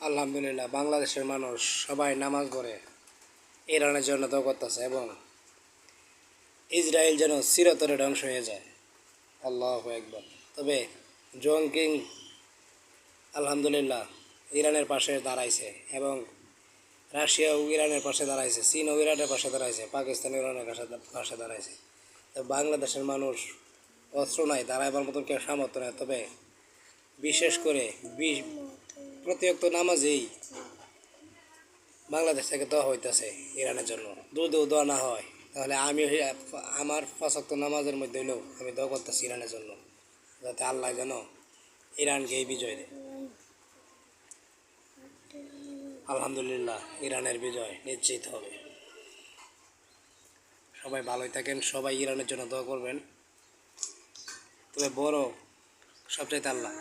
আলহামদুলিল্লাহ বাংলাদেশের মানুষ সবাই নামাজ পড়ে ইরানের জন্য দোয়া করতেছে এবং ইসরায়েল যেন চিরতরে ধ্বংস হয়ে যায়। আল্লাহু আকবার। তবে জং কিং আলহামদুলিল্লাহ ইরানের পাশে দাঁড়াইছে এবং রাশিয়াও ইরানের পাশে দাঁড়াইছে, চীনও ইরানের পাশে দাঁড়াইছে, পাকিস্তান ইরানের পাশে দাঁড়াইছে। তো বাংলাদেশের মানুষ অস্ত্র নাই, দাঁড়াইবার মতন কেউ সামর্থ্য নেই। তবে বিশেষ করে প্রতিয়ক্ত নামাজেই বাংলাদেশ থেকে দোয়া হইতেছে ইরানের জন্য। যদি দোয়া না হয় তাহলে আমি আমার ৫ ওয়াক্ত নামাজের মধ্যে হইলেও আমি দোয়া করতেছি ইরানের জন্য, যাতে আল্লাহ যেন ইরানকে এই বিজয় দেয়। আলহামদুলিল্লাহ ইরানের বিজয় নিশ্চিত হবে। সবাই ভালোই থাকেন, সবাই ইরানের জন্য দোয়া করবেন। তবে বড় সবচাইতে আল্লাহ।